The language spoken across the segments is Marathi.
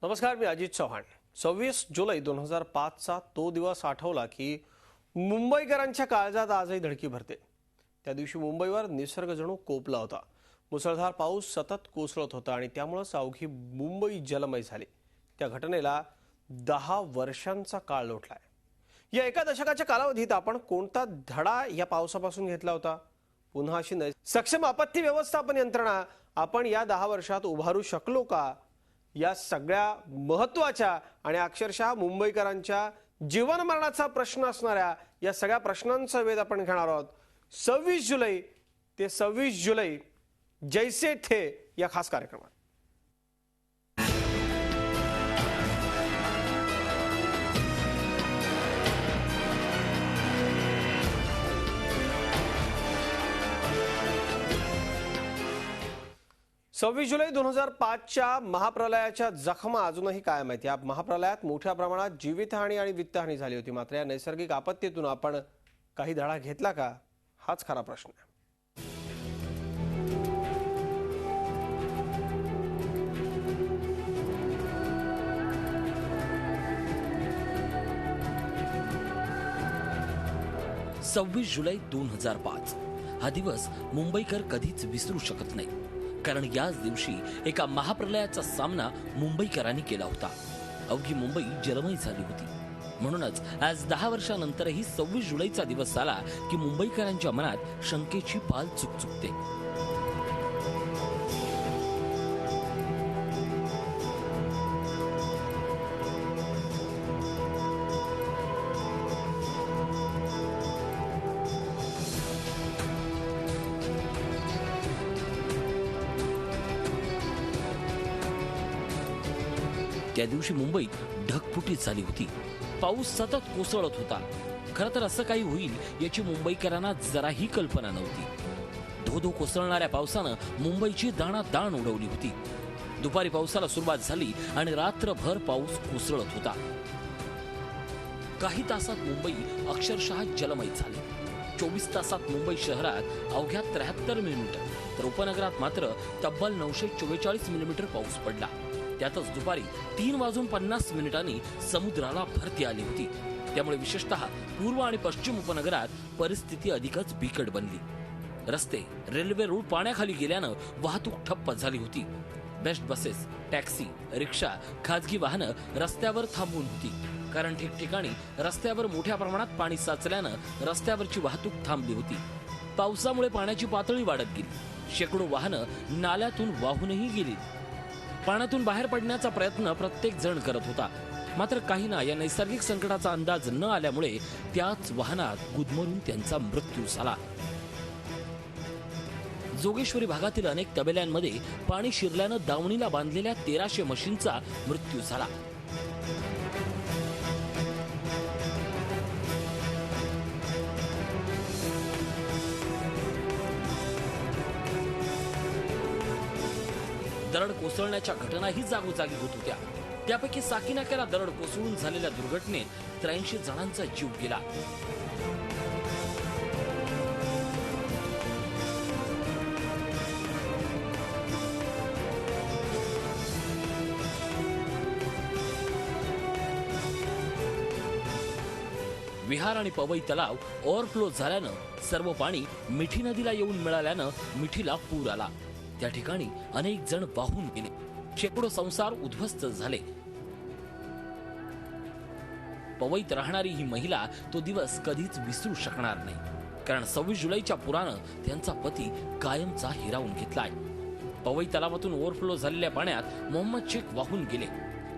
नमस्कार, मी अजित चव्हाण। 26 जुलै 2005चा तो दिवस आठवला की मुंबईकरांच्या काळजात आजही धडकी भरते। त्या दिवशी मुंबईवर निसर्ग जणू कोपला होता। मुसळधार पाऊस सतत कोसळत होता आणि त्यामुळेच अवघी मुंबई जलमय झाली। त्या घटनेला 10 वर्षांचा काळ लोटलाय। या एका दशकाच्या कालावधीत आपण कोणता धडा या पावसापासून घेतला होता? पुन्हा अशी सक्षम आपत्ती व्यवस्थापन यंत्रणा आपण या 10 वर्षात उभारू शकलो का? या सगळ्या महत्त्वाच्या आणि अक्षरशः मुंबईकरांच्या जीवन मरणाचा प्रश्न असणाऱ्या या सगळ्या प्रश्नांचा वेध आपण घेणार आहोत 26 जुलै ते 26 जुलै जैसे थे या खास कार्यक्रमात। 26 जुलै 2005च्या महाप्रलयाच्या जखमा अजूनही कायम आहेत। या महाप्रलयात मोठ्या प्रमाणात जीवितहानी आणि वित्तहानी झाली होती। मात्र या नैसर्गिक आपत्तीतून आपण काही धडा घेतला का? हाच खरा प्रश्न आहे। सव्वीस जुलै 2005 हा दिवस मुंबईकर कधीच विसरू शकत नाही, कारण याच दिवशी एका महाप्रलयाचा सामना मुंबईकरांनी केला होता। अवघी मुंबई जलमय झाली होती। म्हणूनच आज 10 वर्षांनंतरही 26 जुलैचा दिवस आला की मुंबईकरांच्या मनात शंकेची पाल चुकचुकते। त्या दिवशी मुंबईत ढगफुटी झाली होती। पाऊस सतत कोसळत होता। खरं तर असं काही होईल याची मुंबईकरांना जराही कल्पना नव्हती। धो धो कोसळणाऱ्या पावसानं मुंबईची दाणादाण उडवली होती। दुपारी पावसाला सुरुवात झाली आणि रात्रभर पाऊस कोसळत होता। काही तासात मुंबई अक्षरशः जलमय झाली। 24 तासात मुंबई शहरात अवघ्या 73 मिलीमीटर तर उपनगरात मात्र तब्बल 944 मिलीमीटर पाऊस पडला। त्यातच दुपारी 3:50 समुद्राला भरती आली होती। त्यामुळे विशेषतः पूर्व आणि पश्चिम उपनगरात परिस्थिती अधिकच बिकट बनली। रस्ते, रेल्वे रूळ पाण्याखाली गेल्यानं वाहतूक ठप्प झाली होती। बेस्ट बसेस, टॅक्सी, रिक्षा, खाजगी वाहनं रस्त्यावर थांबून होती, कारण ठिकठिकाणी रस्त्यावर मोठ्या प्रमाणात पाणी साचल्यानं रस्त्यावरची वाहतूक थांबली होती। पावसामुळे पाण्याची पातळी वाढत गेली। शेकडो वाहनं नाल्यातून वाहूनही गेली। पाण्यातून बाहेर पडण्याचा प्रयत्न प्रत्येक जण करत होता। मात्र काहींना या नैसर्गिक संकटाचा अंदाज न आल्यामुळे त्याच वाहनात गुदमरून त्यांचा मृत्यू झाला। जोगेश्वरी भागातील अनेक तबेल्यांमध्ये पाणी शिरल्यानं दावणीला बांधलेल्या 1300 म्हशींचा मृत्यू झाला। दरड कोसळण्याच्या घटनाही जागोजागी होत होत्या। त्यापैकी साकीनाक्याला दरड कोसळून झालेल्या दुर्घटनेत 83 जणांचा जीव गेला। विहार आणि पवई तलाव ओव्हरफ्लो झाल्यानं सर्व पाणी मिठी नदीला येऊन मिळाल्यानं मिठीला पूर आला। त्या ठिकाणी अनेक जण वाहून गेले। शेकडो संसार उद्ध्वस्त झाले। पवईत राहणारी ही महिला तो दिवस कधीच विसरू शकणार नाही, कारण 26 जुलैच्या पुरानं त्यांचा पती कायमचा हिरावून घेतलाय। पवई तलावातून ओव्हरफ्लो झालेल्या पाण्यात मोहम्मद शेख वाहून गेले।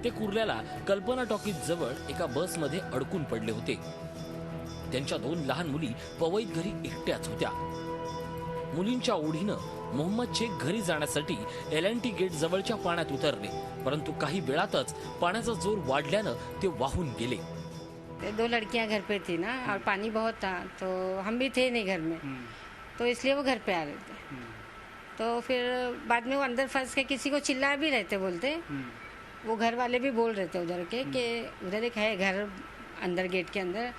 ते कुर्ल्याला कल्पना टॉकीज जवळ एका बसमध्ये अडकून पडले होते। त्यांच्या 2 लहान मुली पवईत घरी एकट्याच होत्या। मुलींच्या ओढीनं मोहम्मद शेख घरी जाण्यासाठी LNT गेट जवळच्या पाण्यात उतरले, परंतु काही वेळातच पाण्याचा जोर वाढल्यानं ते वाहून गेले। 2 लड़कियां घर पे थी ना, और पानी बहुत था, तो हम भी थे नहीं घर में, तो इसलिए वो घर पे आ रहे थे। तो फिर बाद में वो अंदर फंस के किसी को चिल्ला भी रहे थे, बोलते वो घर वाले भी बोल रहे थे उधर के कि उधर एक है घर अंदर गेट के अंदर।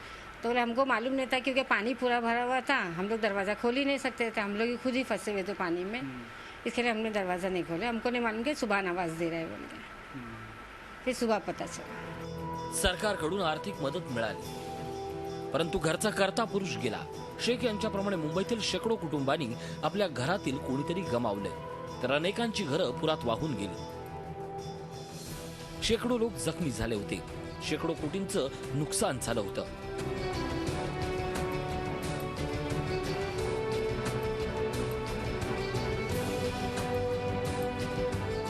तो हमको मालूम नहीं था क्योंकि पानी पूरा भरा हुआ था, हम लोग दरवाज़ा खोल ही नहीं सकते थे, हम लोग खुद ही फंसे हुए थे पानी में, इसलिए हमने दरवाज़ा नहीं खोला। हमको नहीं मालूम कि सुबह आवाज़ दे रहा है बोल के। फिर सुबह पता चला। सरकारकडून आर्थिक मदत मिळाली, परंतु घरचा करता पुरुष गेला. शेख यांच्याप्रमाणे मुंबईतील शेकडो कुटुंबांनी आपल्या घरातील कोणीतरी गमावले, तर अनेकांची घरं पुरात वाहून गेली. शेकडो लोक जखमी झाले होते. शेकडो कोटींचं नुकसान झालं होतं.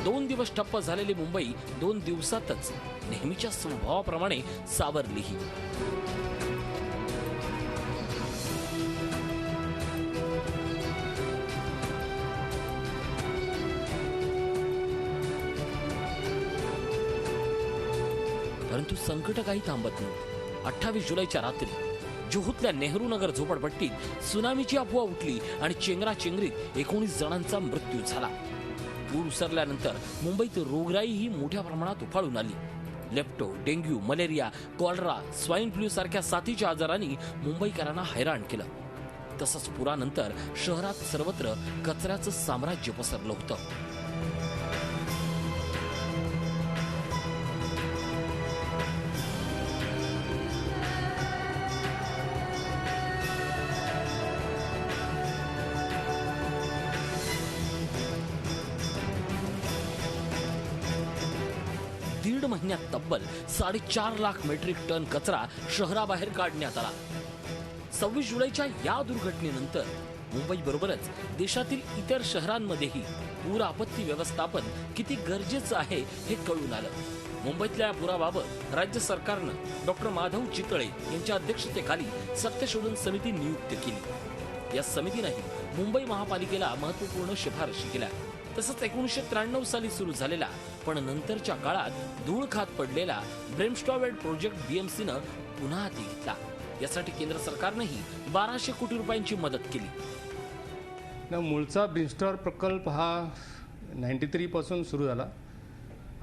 दोन दिवस ठप्प झालेली मुंबई 2 दिवसातच नेहमीच्या स्वभावाप्रमाणे सावरलीही. परंतु संकट काही थांबत नव्हते. 28 जुलैच्या रात्री जुहूतल्या नेहरू नगर झोपडपट्टीत सुनामीची अफवा उठली आणि चेंगराचेंगरीत 19 जणांचा मृत्यू झाला. पूर उसरल्यानंतर मुंबईत रोगराईही मोठ्या प्रमाणात उफाळून आली. Lepto, dengue, malaria, cholera, swine flu सारख्या साथीच्या आजारांनी मुंबईकरांना हैराण केलं. तसंच पुरानंतर शहरात सर्वत्र कचऱ्याचं साम्राज्य पसरलं होतं. दीड महिन्यात तब्बल 4.5 लाख मेट्रिक टन कचरा शहराबाहेर काढण्यात आला. 26 जुलैच्या या दुर्घटनेनंतर मुंबईबरोबरच देशातील इतर शहरांमध्येही पूर आपत्ती व्यवस्थापन किती गरजेचं आहे हे कळून आलं. मुंबईतल्या पुराबाबत राज्य सरकारनं डॉक्टर माधव चितळे यांच्या अध्यक्षतेखाली सत्यशोधन समिती नियुक्त केली. या समितीनेही मुंबई महापालिकेला महत्त्वपूर्ण शिफारशी केल्या. तसंच 1993 साली सुरू झालेला पण नंतरच्या काळात धूळ खात पडलेला ब्रेमस्टॉवेड प्रोजेक्ट बीएमसीनं पुन्हा हाती घेतला. यासाठी केंद्र सरकारनेही 1200 कोटी रुपयांची मदत केली. मूळचा ब्रिमस्टॉर प्रकल्प हा 93 पासून सुरू झाला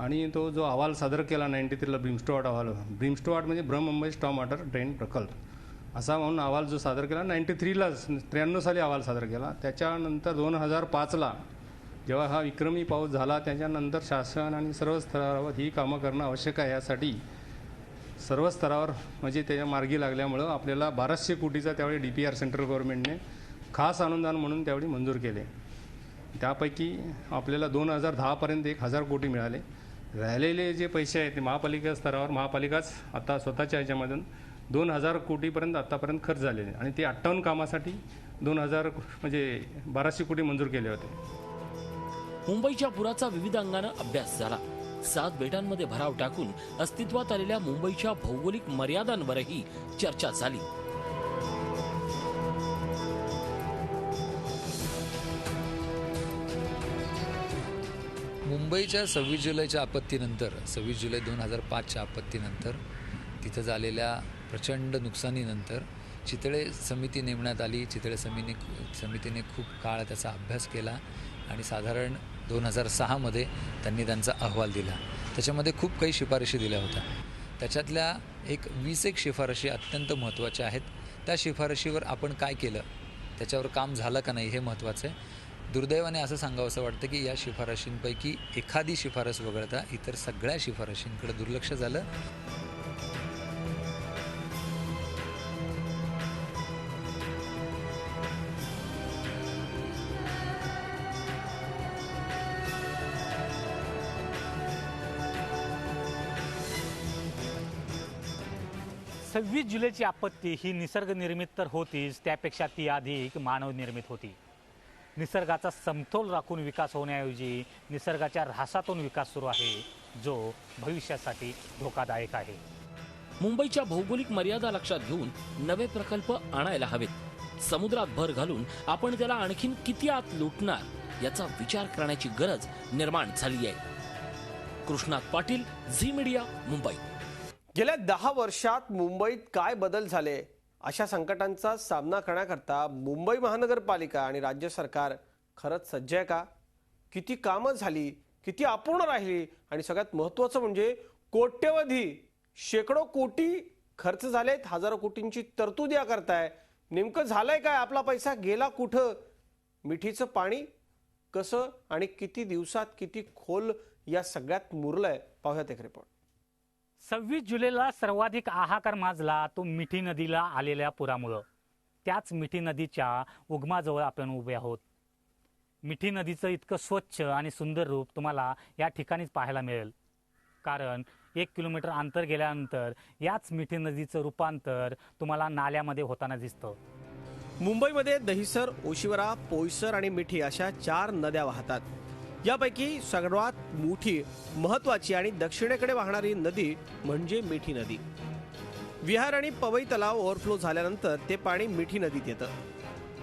आणि तो जो अहवाल सादर केला 93ला ब्रिमस्टॉट अहवाल, ब्रिमस्टॉट म्हणजे बृहन्मुंबई स्टॉर्म वॉटर ड्रेन प्रकल्प असा म्हणून अहवाल जो सादर केला 93ला 93 साली अहवाल सादर केला. त्याच्यानंतर 2005ला जेव्हा हा विक्रमी पाऊस झाला त्याच्यानंतर शासन आणि सर्व स्तरावर ही कामं करणं आवश्यक आहे. यासाठी सर्व स्तरावर म्हणजे त्याच्या मार्गी लागल्यामुळं आपल्याला 1200 कोटीचा त्यावेळी DPR सेंट्रल गव्हर्नमेंटने खास अनुदान म्हणून त्यावेळी मंजूर केले. त्यापैकी आपल्याला 2010पर्यंत 1000 कोटी मिळाले. राहिलेले जे पैसे आहेत ते महापालिका स्तरावर महापालिकाच आता स्वतःच्या ह्याच्यामधून 2000 कोटीपर्यंत आत्तापर्यंत खर्च झालेले आणि ते 58 कामासाठी 2000 म्हणजे 1200 कोटी मंजूर केले होते. मुंबईच्या पुराचा विविध अंगानं अभ्यास झाला. 7 बेटांमध्ये भराव टाकून अस्तित्वात आलेल्या मुंबईच्या भौगोलिक मर्यादांवरही चर्चा झाली. मुंबईच्या 26 जुलैच्या आपत्तीनंतर 26 जुलै 2005च्या आपत्तीनंतर तिथं झालेल्या प्रचंड नुकसानीनंतर चितळे समिती नेमण्यात आली. चितळे समितीने खूप काळ त्याचा अभ्यास केला आणि साधारण 2006मध्ये त्यांनी त्यांचा अहवाल दिला. त्याच्यामध्ये खूप काही शिफारशी दिल्या होत्या. त्याच्यातल्या 20 शिफारशी अत्यंत महत्त्वाच्या आहेत. त्या शिफारशीवर आपण काय केलं, त्याच्यावर काम झालं का नाही हे महत्त्वाचं आहे. दुर्दैवाने असं सांगावं असं वाटतं की या शिफारशींपैकी एखादी शिफारस वगळता इतर सगळ्या शिफारशींकडे दुर्लक्ष झालं. सव्वीस जुलैची आपत्ती ही निसर्गनिर्मित तर होतीच, त्यापेक्षा ती अधिक मानवनिर्मित होती. निसर्गाचा समतोल राखून विकास होण्याऐवजी निसर्गाच्या ऱ्हासातून विकास सुरू आहे, जो भविष्यासाठी धोकादायक आहे. मुंबईच्या भौगोलिक मर्यादा लक्षात घेऊन नवे प्रकल्प आणायला हवेत. समुद्रात भर घालून आपण त्याला आणखीन किती आत लुटणार याचा विचार करण्याची गरज निर्माण झाली आहे. कृष्णात पाटील, झी मीडिया, मुंबई. गेल्या 10 वर्षात मुंबईत काय बदल झाले, अशा संकटांचा सामना करण्याकरता मुंबई महानगरपालिका आणि राज्य सरकार खरंच सज्ज आहे का? किती कामं झाली, किती अपूर्ण राहिली आणि सगळ्यात महत्त्वाचं म्हणजे कोट्यवधी शेकडो कोटी खर्च झालेत, हजारो कोटींची तरतूद या करताय. नेमकं झालंय काय? आपला पैसा गेला कुठं? मिठीचं पाणी कसं आणि किती दिवसात किती खोल या सगळ्यात मुरलंय? पाहूयात एक रिपोर्ट. 26 जुलैला सर्वाधिक हाहाकार माजला तो मिठी नदीला आलेल्या पुरामुळं. त्याच मिठी नदीच्या उगमाजवळ आपण उभे आहोत. मिठी नदीचं इतकं स्वच्छ आणि सुंदर रूप तुम्हाला या ठिकाणीच पाहायला मिळेल. कारण 1 किलोमीटर अंतर गेल्यानंतर याच मिठी नदीचं रूपांतर तुम्हाला नाल्यामध्ये होताना दिसतं. मुंबईमध्ये दहिसर, ओशिवरा, पोयसर आणि मिठी अशा 4 नद्या वाहतात. यापैकी सर्वात मोठी, महत्वाची आणि दक्षिणेकडे वाहणारी नदी म्हणजे मिठी नदी. विहार आणि पवई तलाव ओव्हरफ्लो झाल्यानंतर ते पाणी मिठी नदीत येतं.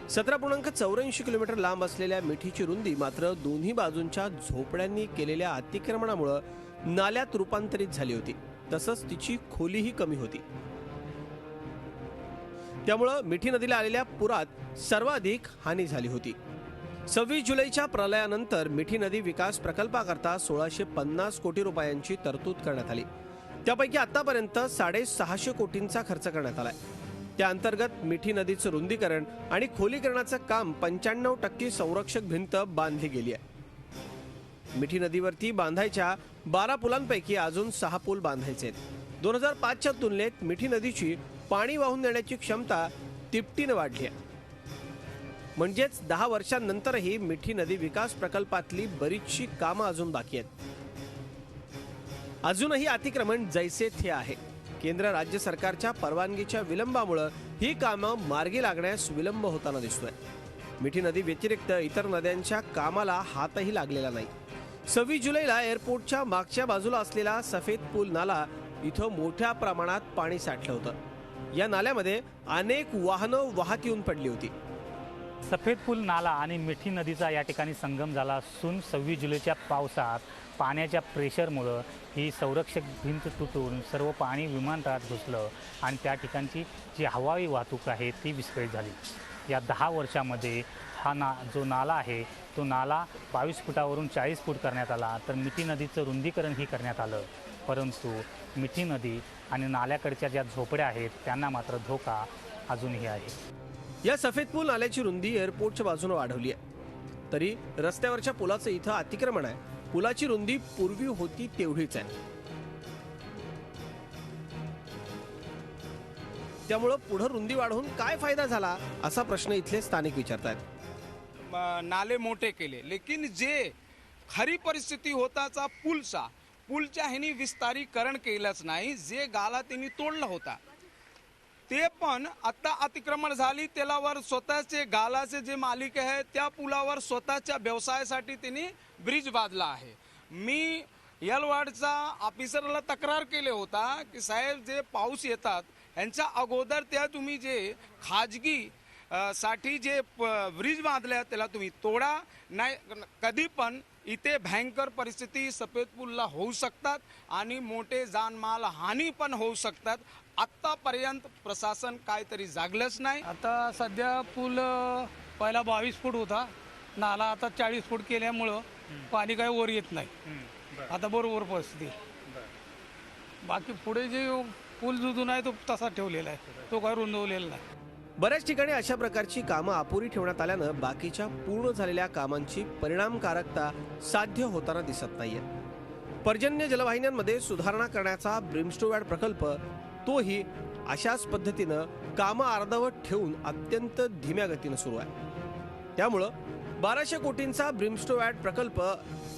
17.84 किलोमीटर लांब असलेल्या मिठीची रुंदी मात्र दोन्ही बाजूंच्या झोपड्यांनी केलेल्या अतिक्रमणामुळे नाल्यात रूपांतरित झाली होती. तसंच तिची खोलीही कमी होती. त्यामुळं मिठी नदीला आलेल्या पुरात सर्वाधिक हानी झाली होती. 26 जुलैच्या प्रलयानंतर मिठी नदी विकास प्रकल्पाकरता 1650 कोटी रुपयांची तरतूद करण्यात आली. त्यापैकी आतापर्यंत 650 कोटींचा खर्च करण्यात आलाय. त्या अंतर्गत मिठी नदीचं रुंदीकरण आणि खोलीकरणाचं काम 95% संरक्षक भिंत बांधली गेली आहे. मिठी नदीवरती बांधायच्या 12 पुलांपैकी अजून 6 पूल बांधायचे आहेत. 2005च्या तुलनेत मिठी नदीची पाणी वाहून नेण्याची क्षमता तिपटीने वाढली आहे. म्हणजेच 10 वर्षांनंतरही मिठी नदी विकास प्रकल्पातली बरीचशी कामं अजून बाकी आहेत. अजूनही अतिक्रमण जैसे थे आहे. केंद्र राज्य सरकारच्या परवानगीच्या विलंबामुळे ही कामं मार्गी लागण्यास विलंब होताना दिसतोय. मिठी नदी व्यतिरिक्त इतर नद्यांच्या कामाला हातही लागलेला नाही. 26 जुलैला एअरपोर्टच्या मागच्या बाजूला असलेला सफेद पूल नाला इथं मोठ्या प्रमाणात पाणी साठलं होतं. या नाल्यामध्ये अनेक वाहनं वाहत येऊन पडली होती. सफेद पूल नाला आणि मिठी नदीचा या ठिकाणी संगम झाला असून 26 जुलैच्या पावसात पाण्याच्या प्रेशरमुळं ही संरक्षक भिंत तुटून सर्व पाणी विमानतळात घुसलं आणि त्या ठिकाणची जी हवाई वाहतूक आहे ती विस्कळीत झाली. या 10 वर्षामध्ये हा जो नाला आहे तो नाला 22 फुटावरून 40 फूट करण्यात आला. तर मिठी नदीचं रुंदीकरणही करण्यात आलं. परंतु मिठी नदी आणि नाल्याकडच्या ज्या झोपड्या आहेत त्यांना मात्र धोका अजूनही आहे. या सफेद पूल नाल्याची रुंदी एअरपोर्टच्या बाजूने वाढवली आहे. तरी रस्त्यावरच्या पुलाचं इथं अतिक्रमण आहे. पुलाची रुंदी पूर्वी होती तेवढीच आहे. त्यामुळं पुढे रुंदी वाढवून काय फायदा झाला असा प्रश्न इथले स्थानिक विचारतात. नाले मोठे केले, लेकिन जे खरी परिस्थिती होताचा पुलच्या ह्यानी विस्तारीकरण केलंच नाही. जे गाला त्यांनी तोडला होता ते पण आता अतिक्रमण झाली. त्यालावर स्वतःचे गालाचे जे मालिक आहे त्या पुलावर स्वतःच्या व्यवसायासाठी त्यांनी ब्रिज बांधला आहे. मी यलवाडचा ऑफिसरला तक्रार केले होता की साहेब जे पाऊस येतात यांच्या अगोदर त्या तुम्ही जे खाजगी साठी जे ब्रिज बांधले त्याला तुम्ही तोडा. नाही कधी पण इथे भयंकर परिस्थिती सफेद पुलला होऊ शकतात आणि मोठे जानमाल हानी पण होऊ शकतात. आतापर्यंत प्रशासन काहीतरी जागलंच नाही. आता सध्या पूल पहिला 22 फूट होता, नाला आता 40 फूट केल्यामुळं पाणी काही वर येत नाही. आता बरोबर परिस्थिती. बाकी पुढे जे पूल जुजून आहे तो तसा ठेवलेला आहे, तो काही रुंदवलेला नाही. बऱ्याच ठिकाणी अशा प्रकारची कामं अपुरी ठेवण्यात आल्यानं बाकीच्या पूर्ण झालेल्या कामांची परिणामकारकता साध्य होताना दिसत नाहीये. पर्जन्य जलवाहिन्यांमध्ये सुधारणा करण्याचा ब्रिमस्टोवॅड प्रकल्प तोही अशाच पद्धतीनं कामं अर्धवट ठेवून अत्यंत धीम्या गतीनं सुरू आहे. त्यामुळं 1200 कोटींचा ब्रिमस्टोवॅड प्रकल्प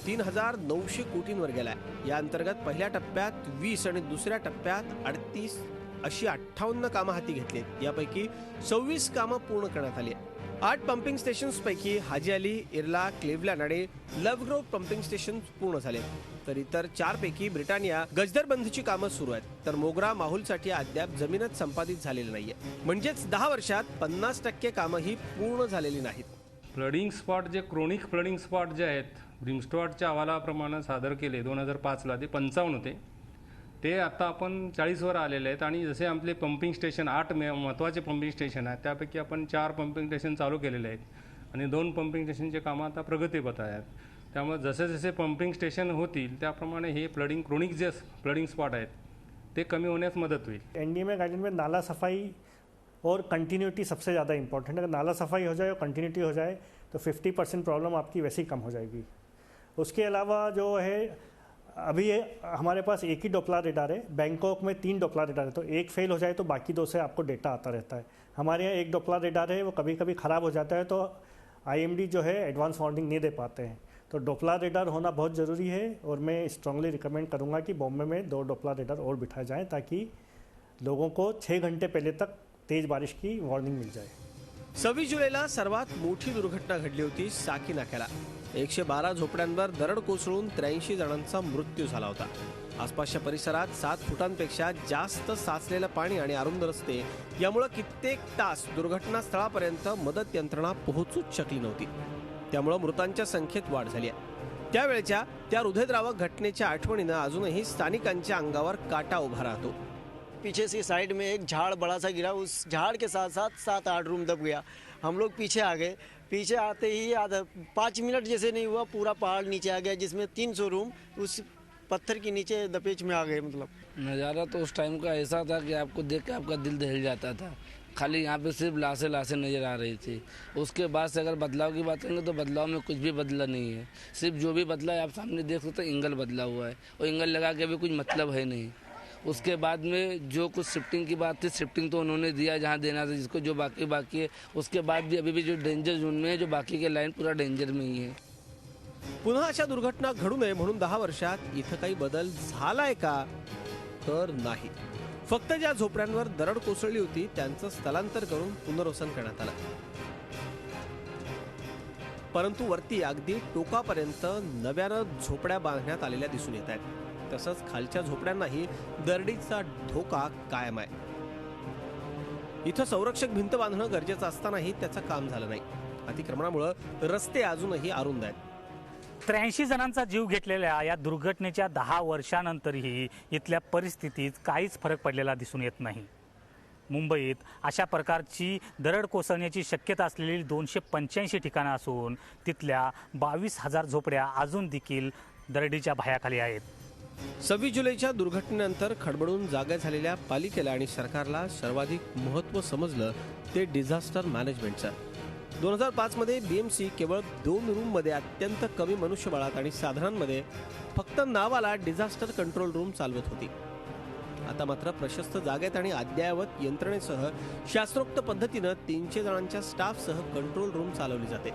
3900 कोटींवर गेलाय. या अंतर्गत पहिल्या टप्प्यात 20 आणि दुसऱ्या टप्प्यात 38 अशी 58 कामं हाती घेतलीत. यापैकी 26 कामं पूर्ण करण्यात आली. 8 पंपिंग स्टेशन्स पैकी हाजी अली, इर्ला, क्लिव्हलँड आणि लव्हग्रोव्ह पंपिंग स्टेशन पूर्ण झाले. तर इतर 4 पैकी ब्रिटानिया, गजदरबंदीची कामं सुरू आहेत. तर मोगरा, माहुलसाठी अद्याप जमीनच संपादित झालेली नाहीये. म्हणजेच 10 वर्षात 50% कामं ही पूर्ण झालेली नाहीत. फ्लडिंग स्पॉट जे क्रोनिक फ्लडिंग स्पॉट जे आहेत ब्रिमस्टोवॅडच्या अहवालाप्रमाणे सादर केले 2005ला ते 55 होते. ते आता आपण 40वर आलेले आहेत. आणि जसे आपले पंपिंग स्टेशन 8 महत्त्वाचे पंपिंग स्टेशन आहेत त्यापैकी आपण 4 पंपिंग स्टेशन चालू केलेले आहेत आणि 2 पंपिंग स्टेशनचे कामं आता प्रगतीपथ आहेत. त्यामुळे जसे जसे पंपिंग स्टेशन होतील त्याप्रमाणे हे क्रोनिक जे फ्लडिंग स्पॉट आहेत ते कमी होण्यास मदत होईल. एनडीएमए गाइडलाइन में नाला सफाई और कंटिन्यूटी सबसे ज़्यादा इंपॉर्टेंट है. अगर नाला सफाई हो जाए और कंटिन्यूटी हो जाए तो 50% प्रॉब्लम आपकी वैसे ही कम हो जाएगी. उसके अलावा जो है अभी हमारे पास एक ही डोपलर रेडार है, बैंकॉक में 3 डोपलर रेडार है, तो एक फेल हो जाए तो बाकी 2 से आपको डेटा आता रहता है। हमारे यहाँ एक डोपलर रेडार है, वो कभी कभी ख़राब हो जाता है तो IMD जो है एडवांस वार्निंग नहीं दे पाते हैं। तो डोपलर रेडार होना बहुत ज़रूरी है और मैं स्ट्रांगली रिकमेंड करूँगा कि बॉम्बे में 2 डोपलर रेडार और बिठाए जाएँ ताकि लोगों को 6 घंटे पहले तक तेज़ बारिश की वार्निंग मिल जाए। 26 जुलैला सर्वात मोठी दुर्घटना घडली होती साकी नाक्याला। 112 झोपड्यांवर दरड कोसळून 83 जणांचा मृत्यू झाला होता। आसपासच्या परिसरात 7 फुटांपेक्षा जास्त साचलेलं पाणी आणि अरुंद रस्ते यामुळे कित्येक तास दुर्घटनास्थळापर्यंत मदत यंत्रणा पोहोचूच शकली नव्हती। त्यामुळे मृतांच्या संख्येत वाढ झाली आहे। त्यावेळच्या त्या हृदयद्रावक घटनेच्या आठवणीनं अजूनही स्थानिकांच्या अंगावर काटा उभा राहतो। पीछे से साइड में एक झाड़ बड़ा सा गिरा, उस झाड़ के साथ साथ 7-8 रूम दब गया। हम लोग पीछे आ गए, पीछे आते ही आधा 5 मिनट जैसे नहीं हुआ पूरा पहाड़ नीचे आ गया, जिसमें 300 रूम उस पत्थर के नीचे दपेच में आ गए। मतलब नज़ारा तो उस टाइम का ऐसा था कि आपको देख के आपका दिल दहल जाता था। खाली यहाँ पे सिर्फ लाशें नज़र आ रही थी। उसके बाद से अगर बदलाव की बात करेंगे तो बदलाव में कुछ भी बदला नहीं है। सिर्फ जो भी बदला है आप सामने देख सकते हैं, इंगल बदला हुआ है और इंगल लगा के भी कुछ मतलब है नहीं। उसके बाद में जो कुछ शिफ्टिंग की बात थी, शिफ्टिंग तो उन्होंने दिया जहाँ देना था, जिसको जो बाकी है। उसके बाद भी अभी भी जो डेंजर झोन में है, जो बाकी के लाइन पूरा डेंजर में ही है। पुन्हा अशा दुर्घटना घडू नये म्हणून 10 वर्षात इथं काही बदल झालाय का? तर नाही। फक्त ज्या झोपड्यांवर दरड कोसळली होती त्यांचं स्थलांतर करून पुनर्वसन करण्यात आलं। परंतु वरती अगदी टोकापर्यंत नव्यानं झोपड्या बांधण्यात आलेल्या दिसून येत आहेत। तसंच खालच्या झोपड्यांनाही दरडीचा धोका कायम आहे। इथं संरक्षक भिंत बांधणं गरजेचं असतानाही त्याचं काम झालं नाही। अतिक्रमणामुळे रस्ते अजूनही अरुंद आहेत। 83 जणांचा जीव घेतलेल्या या दुर्घटनेच्या 10 वर्षानंतरही इथल्या परिस्थितीत काहीच फरक पडलेला दिसून येत नाही। मुंबईत अशा प्रकारची दरड कोसळण्याची शक्यता असलेली 285 ठिकाणं असून तिथल्या 22,000 झोपड्या अजून देखील दरडीच्या भयाखाली आहेत। 26 जुलैच्या दुर्घटनेनंतर खडबडून जागा झालेल्या पालिकेला आणि सरकारला सर्वाधिक महत्त्व समजलं ते डिझास्टर मॅनेजमेंटचं। 2005 मध्ये BMC केवळ 2 रूममध्ये अत्यंत कमी मनुष्यबळात आणि साधनांमध्ये फक्त नावाला डिझास्टर कंट्रोल रूम चालवत होती। आता मात्र प्रशस्त जागेत आणि अद्ययावत यंत्रणेसह शास्त्रोक्त पद्धतीनं 300 जणांच्या स्टाफसह कंट्रोल रूम चालवली जाते।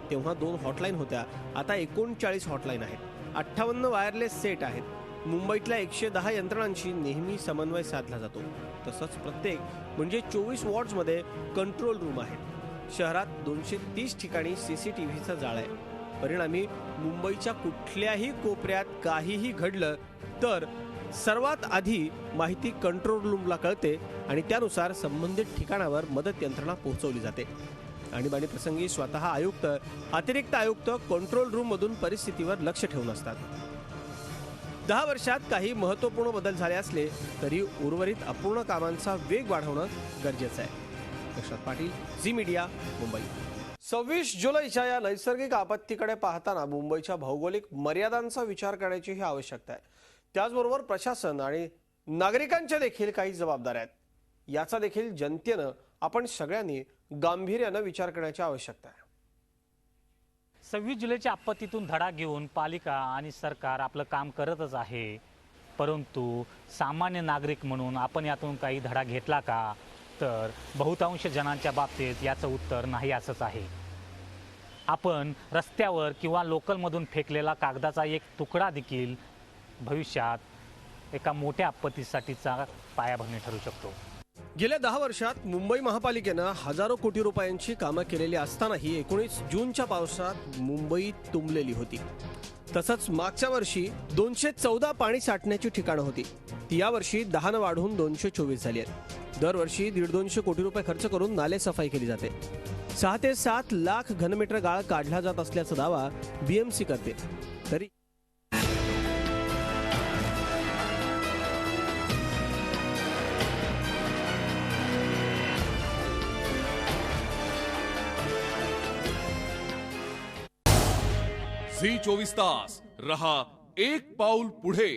तेव्हा 2 हॉटलाईन होत्या, आता 39 हॉटलाईन आहेत। 58 वायरलेस सेट आहेत। मुंबईतल्या 110 यंत्रणांशी नेहमी समन्वय साधला जातो। तसंच प्रत्येक म्हणजे 24 वॉर्ड्समध्ये कंट्रोल रूम आहेत। शहरात 230 ठिकाणी CCTVचं जाळं आहे। परिणामी मुंबईच्या कुठल्याही कोपऱ्यात काहीही घडलं तर सर्वात आधी माहिती कंट्रोल रूमला कळते आणि त्यानुसार संबंधित ठिकाणावर मदत यंत्रणा पोहोचवली जाते। आणीबाणी प्रसंगी स्वतः आयुक्त, अतिरिक्त आयुक्त कंट्रोल रूममधून परिस्थितीवर लक्ष ठेवून असतात। 10 वर्षात काही महत्त्वपूर्ण बदल झाले असले तरी उर्वरित अपूर्ण कामांचा वेग वाढवणं गरजेचं आहे। प्रशांत पाटील, झी मीडिया, मुंबई। 26 जुलैच्या या नैसर्गिक आपत्तीकडे पाहताना मुंबईच्या भौगोलिक मर्यादांचा विचार करण्याची ही आवश्यकता आहे। त्याचबरोबर प्रशासन आणि नागरिकांच्या देखील काही जबाबदाऱ्या आहेत। याचा देखील जनतेनं आपण सगळ्यांनी गांभीर्यानं विचार करण्याची आवश्यकता आहे। 26 जुलैच्या आपत्तीतून धडा घेऊन पालिका आणि सरकार आपलं काम करतच आहे, परंतु सामान्य नागरिक म्हणून आपण यातून काही धडा घेतला का? तर बहुतांश जणांच्या बाबतीत याचं उत्तर नाही असंच आहे। आपण रस्त्यावर किंवा लोकलमधून फेकलेला कागदाचा एक तुकडा देखील भविष्यात एका मोठ्या आपत्तीसाठीचा पायाभरणी ठरू शकतो। गेल्या 10 वर्षात मुंबई महापालिकेनं हजारो कोटी रुपयांची कामं केलेली असतानाही 19 जूनच्या पावसात मुंबई तुंबलेली होती। तसंच मागच्या वर्षी 214 पाणी साठण्याची ठिकाणं होती, ती यावर्षी 10 वाढून 224 झाली आहेत। दरवर्षी 150 कोटी रुपये खर्च करून नाले सफाई केली जाते। 6 ते 7 लाख घनमीटर गाळ काढला जात असल्याचा दावा BMC करते। तरी झी 24 तास रहा एक पाऊल पुढे।